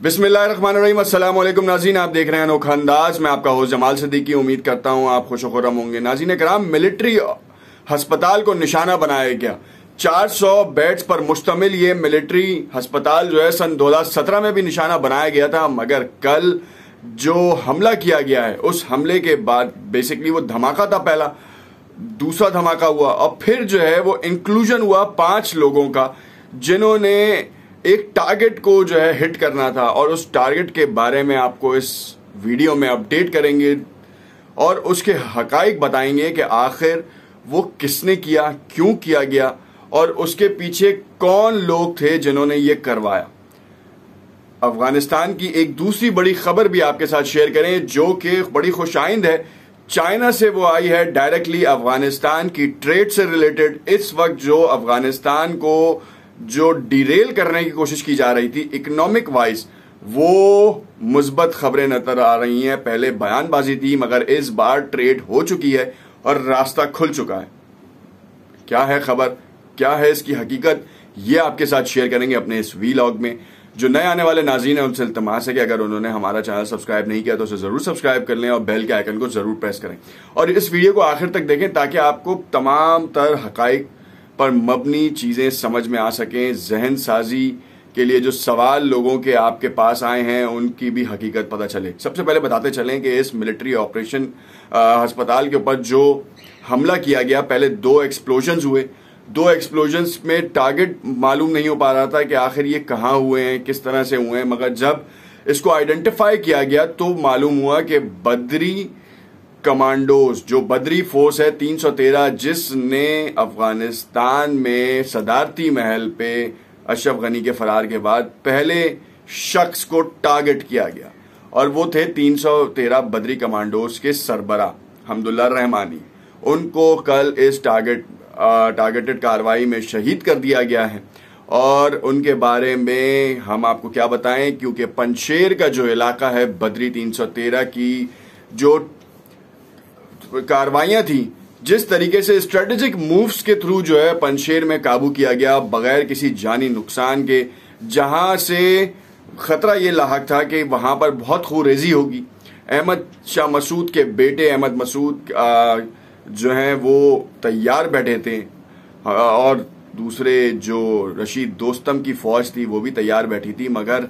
बिस्मिल्लाहिर्रहमानिर्रहीम। अस्सलाम वालेकुम नाज़रीन, आप देख रहे हैं अनोखा अंदाज। मैं आपका होस्ट जमाल सिद्दीकी। उम्मीद करता हूं आप खुश खुर्रम होंगे। नाज़रीन कराम, मिलिट्री अस्पताल को निशाना बनाया गया। 400 बेड्स पर मुश्तमिल ये मिलिट्री अस्पताल जो है सन 2017 में भी निशाना बनाया गया था, मगर कल जो हमला किया गया है उस हमले के बाद बेसिकली वो धमाका था पहला, दूसरा धमाका हुआ और फिर जो है वो इंक्लूजन हुआ 5 लोगों का जिन्होंने एक टारगेट को जो है हिट करना था, और उस टारगेट के बारे में आपको इस वीडियो में अपडेट करेंगे और उसके हकाइक बताएंगे कि आखिर वो किसने किया, क्यों किया गया और उसके पीछे कौन लोग थे जिन्होंने ये करवाया। अफगानिस्तान की एक दूसरी बड़ी खबर भी आपके साथ शेयर करें जो कि बड़ी खुशाइंद है। चाइना से वो आई है डायरेक्टली अफगानिस्तान की ट्रेड से रिलेटेड। इस वक्त जो अफगानिस्तान को जो डिरेल करने की कोशिश की जा रही थी इकोनॉमिक वाइज, वो मुस्बत खबरें नजर आ रही हैं। पहले बयानबाजी थी, मगर इस बार ट्रेड हो चुकी है और रास्ता खुल चुका है। क्या है खबर, क्या है इसकी हकीकत, ये आपके साथ शेयर करेंगे अपने इस वीलॉग में। जो नए आने वाले नाज़रीन हैं उनसे इल्तमास है कि अगर उन्होंने हमारा चैनल सब्सक्राइब नहीं किया तो उसे जरूर सब्सक्राइब कर लें और बेल के आइकन को जरूर प्रेस करें और इस वीडियो को आखिर तक देखें ताकि आपको तमाम तर हकाइक पर मबनी चीजें समझ में आ सकें। जहन साजी के लिए जो सवाल लोगों के आपके पास आए हैं उनकी भी हकीकत पता चले। सबसे पहले बताते चलें कि इस मिलिट्री ऑपरेशन अस्पताल के ऊपर जो हमला किया गया, पहले 2 एक्सप्लोजन्स हुए। 2 एक्सप्लोजन्स में टारगेट मालूम नहीं हो पा रहा था कि आखिर ये कहाँ हुए हैं, किस तरह से हुए हैं, मगर जब इसको आइडेंटिफाई किया गया तो मालूम हुआ कि बदरी कमांडोज, जो बदरी फोर्स है 313, जिसने अफगानिस्तान में सदारती महल पे अशरफ गनी के फरार के बाद पहले शख्स को टारगेट किया गया, और वो थे 313 बदरी कमांडोज के सरबरा हमदुल्ला रहमानी। उनको कल इस टारगेटेड कार्रवाई में शहीद कर दिया गया है। और उनके बारे में हम आपको क्या बताएं, क्योंकि पंशेर का जो इलाका है, बदरी 313 की जो कार्रवाइयां थी, जिस तरीके से स्ट्रेटेजिक मूव्स के थ्रू जो है पंशेर में काबू किया गया बगैर किसी जानी नुकसान के, जहां से खतरा ये लाहक था कि वहां पर बहुत खूरेजी होगी। अहमद शाह मसूद के बेटे अहमद मसूद जो हैं वो तैयार बैठे थे, और दूसरे जो रशीद दोस्तम की फौज थी वो भी तैयार बैठी थी, मगर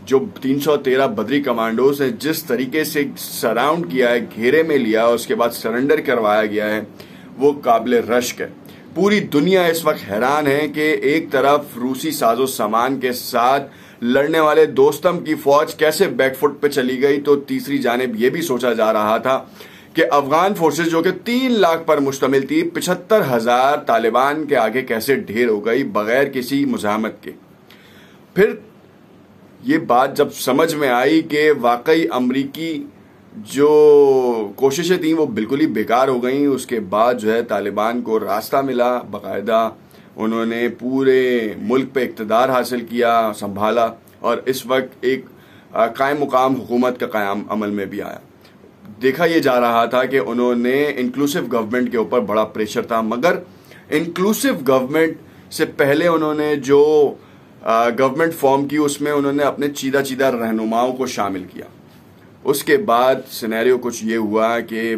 जो 313 बदरी कमांडोज ने जिस तरीके से सराउंड किया है, घेरे में लिया, उसके बाद सरेंडर करवाया गया है, वो काबिल रश्क है। पूरी दुनिया इस वक्त हैरान है कि एक तरफ रूसी साजो सामान के साथ लड़ने वाले दोस्तम की फौज कैसे बैकफुट पे चली गई, तो तीसरी जानिब ये भी सोचा जा रहा था कि अफगान फोर्सेस जो कि 3 लाख पर मुश्तमिल थी, 75,000 तालिबान के आगे कैसे ढेर हो गई बगैर किसी मुजाहमत के। फिर ये बात जब समझ में आई कि वाकई अमरीकी जो कोशिशें थी वो बिल्कुल ही बेकार हो गई, उसके बाद जो है तालिबान को रास्ता मिला, बाकायदा उन्होंने पूरे मुल्क पे इक़्तिदार हासिल किया, संभाला, और इस वक्त एक कायम मुकाम हुकूमत का क़याम अमल में भी आया। देखा यह जा रहा था कि उन्होंने इंक्लूसिव गवर्नमेंट के ऊपर बड़ा प्रेशर था, मगर इंक्लूसिव गवर्नमेंट से पहले उन्होंने जो गवर्नमेंट फॉर्म की उसमें उन्होंने अपने चीदा रहनुमाओं को शामिल किया। उसके बाद सिनेरियो कुछ ये हुआ कि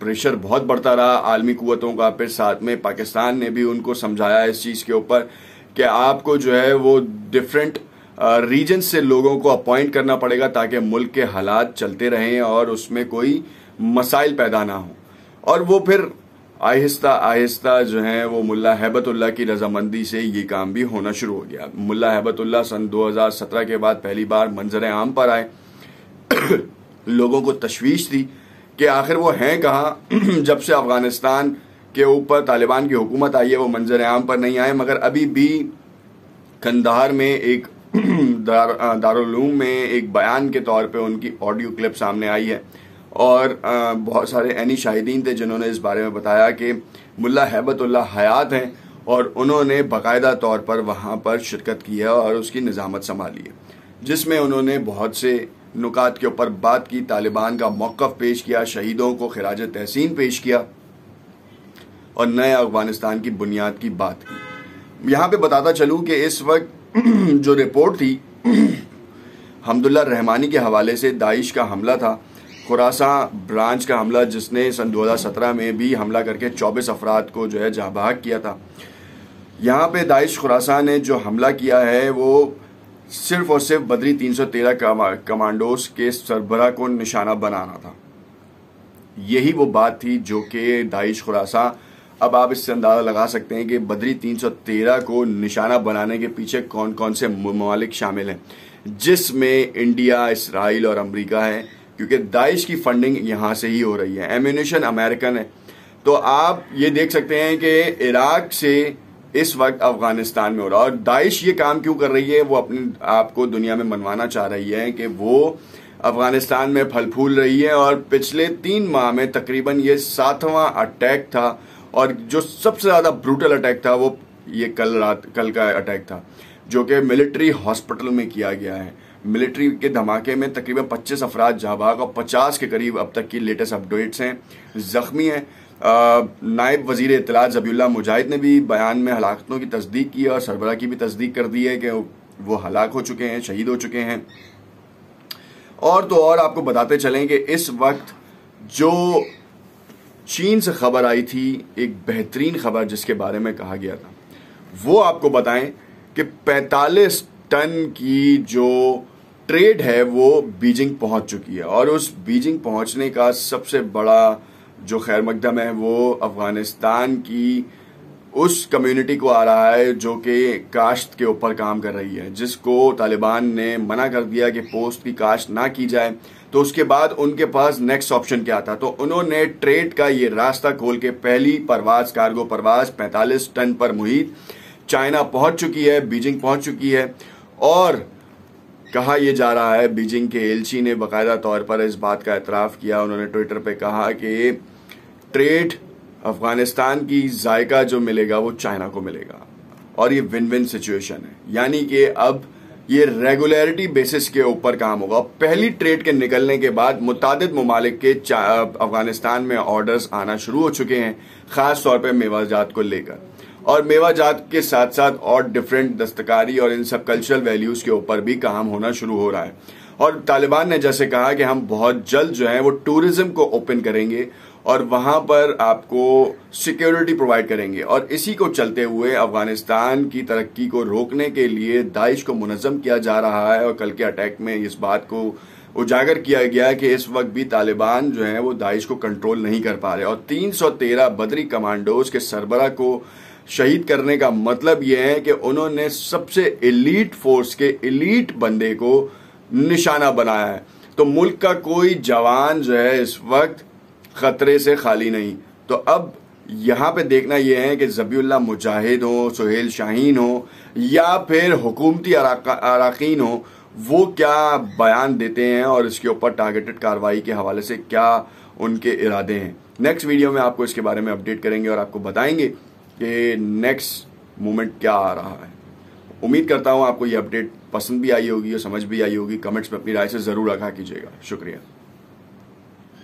प्रेशर बहुत बढ़ता रहा आलमी कुव्वतों का, फिर साथ में पाकिस्तान ने भी उनको समझाया इस चीज़ के ऊपर कि आपको जो है वो डिफरेंट रीजन से लोगों को अपॉइंट करना पड़ेगा ताकि मुल्क के हालात चलते रहें और उसमें कोई मसाइल पैदा ना हो। और वो फिर आहिस्ता आहिस्ता जो है वो मुल्ला हैबतुल्लाह की रजामंदी से ये काम भी होना शुरू हो गया। मुल्ला हैबतुल्लाह सन 2017 के बाद पहली बार मंजर आम पर आए। लोगों को तशवीश थी कि आखिर वो हैं कहाँ। जब से अफगानिस्तान के ऊपर तालिबान की हुकूमत आई है वो मंजर आम पर नहीं आए, मगर अभी भी कंधार में एक दारुल-उलूम में एक बयान के तौर पे उनकी ऑडियो क्लिप सामने आई है, और बहुत सारे ऐनी शाहिदीन थे जिन्होंने इस बारे में बताया कि मुल्ला हैबतुल्लाह हयात हैं और उन्होंने बाकायदा तौर पर वहाँ पर शिरकत की है और उसकी निज़ामत संभाली है, जिसमें उन्होंने बहुत से नुकात के ऊपर बात की, तालिबान का मौक़िफ़ पेश किया, शहीदों को खिराज तहसीन पेश किया और नए अफगानिस्तान की बुनियाद की बात की। यहाँ पे बताता चलूँ कि इस वक्त जो रिपोर्ट थी हमदुल्ला रहमानी के हवाले से दाइश का हमला था, खुरासान ब्रांच का हमला, जिसने सन 2017 में भी हमला करके 24 अफराद को जो है जहाँ बहक किया था। यहाँ पे दाइश खुरासान ने जो हमला किया है वो सिर्फ और सिर्फ बदरी 313 कमांडोज के सरबराह को निशाना बनाना था। यही वो बात थी जो कि दाइश खुरासान, अब आप इससे अंदाजा लगा सकते हैं कि बदरी 313 को निशाना बनाने के पीछे कौन कौन से ममालिक शामिल हैं, जिसमें इंडिया, इसराइल और अमेरिका है, क्योंकि दाइश की फंडिंग यहाँ से ही हो रही है। एम्यूनिशन अमेरिकन है। तो आप ये देख सकते हैं कि इराक से इस वक्त अफगानिस्तान में हो रहा है। और दाइश ये काम क्यों कर रही है? वो अपने आप को दुनिया में मनवाना चाह रही है कि वो अफगानिस्तान में फल फूल रही है। और पिछले 3 माह में तकरीबन ये 7वां अटैक था, और जो सबसे ज्यादा ब्रूटल अटैक था वो ये कल का अटैक था, जो कि मिलिट्री हॉस्पिटल में किया गया है। मिलिट्री के धमाके में तकरीबन 25 अफराद जहाँ भाग और 50 के करीब अब तक की लेटेस्ट अपडेट्स हैं जख्मी हैं। नायब वजीर इत्तलात ज़बीउल्लाह मुजाहिद ने भी बयान में हलाकतों की तस्दीक की और सरबराह की भी तस्दीक कर दी है कि वो हलाक हो चुके हैं, शहीद हो चुके हैं। और तो और आपको बताते चलें कि इस वक्त जो चीन से खबर आई थी, एक बेहतरीन खबर जिसके बारे में कहा गया था, वो आपको बताएं कि 45 टन की जो ट्रेड है वो बीजिंग पहुंच चुकी है। और उस बीजिंग पहुंचने का सबसे बड़ा जो खैर मकदम है वो अफगानिस्तान की उस कम्युनिटी को आ रहा है जो कि काश्त के ऊपर काम कर रही है, जिसको तालिबान ने मना कर दिया कि पोस्ट की काश्त ना की जाए। तो उसके बाद उनके पास नेक्स्ट ऑप्शन क्या था? तो उन्होंने ट्रेड का ये रास्ता खोल के पहली परवाज, कार्गो परवाज 45 टन पर मुहित चाइना पहुंच चुकी है, बीजिंग पहुंच चुकी है। और कहा यह जा रहा है, बीजिंग के एलची ने बाकायदा तौर पर इस बात का एतराफ़ किया। उन्होंने ट्विटर पे कहा कि ट्रेड अफगानिस्तान की जायका जो मिलेगा वो चाइना को मिलेगा, और ये विन विन सिचुएशन है। यानी कि अब ये रेगुलरिटी बेसिस के ऊपर काम होगा। पहली ट्रेड के निकलने के बाद मुतादिद ममालिक के अफगानिस्तान में ऑर्डर्स आना शुरू हो चुके हैं, खास तौर पर मेवाजात को लेकर। और मेवाजात के साथ साथ और डिफरेंट दस्तकारी और इन सब कल्चरल वैल्यूज के ऊपर भी काम होना शुरू हो रहा है। और तालिबान ने जैसे कहा कि हम बहुत जल्द जो है वो टूरिज्म को ओपन करेंगे और वहां पर आपको सिक्योरिटी प्रोवाइड करेंगे। और इसी को चलते हुए अफगानिस्तान की तरक्की को रोकने के लिए दाइश को मुनज़्ज़म किया जा रहा है। और कल के अटैक में इस बात को उजागर किया गया कि इस वक्त भी तालिबान जो है वो दाइश को कंट्रोल नहीं कर पा रहे। और 313 बदरी कमांडोज के सरबराह को शहीद करने का मतलब यह है कि उन्होंने सबसे एलीट फोर्स के एलीट बंदे को निशाना बनाया है। तो मुल्क का कोई जवान जो है इस वक्त खतरे से खाली नहीं। तो अब यहाँ पे देखना यह है कि ज़बीउल्लाह मुजाहिद हो, सुहेल शाहीन हो या फिर हुकूमती अराकीन हो, वो क्या बयान देते हैं और इसके ऊपर टारगेटेड कार्रवाई के हवाले से क्या उनके इरादे हैं। नेक्स्ट वीडियो में आपको इसके बारे में अपडेट करेंगे और आपको बताएंगे कि नेक्स्ट मूवमेंट क्या आ रहा है। उम्मीद करता हूँ आपको ये अपडेट पसंद भी आई होगी और समझ भी आई होगी। कमेंट्स में अपनी राय से ज़रूर आगाह कीजिएगा। शुक्रिया।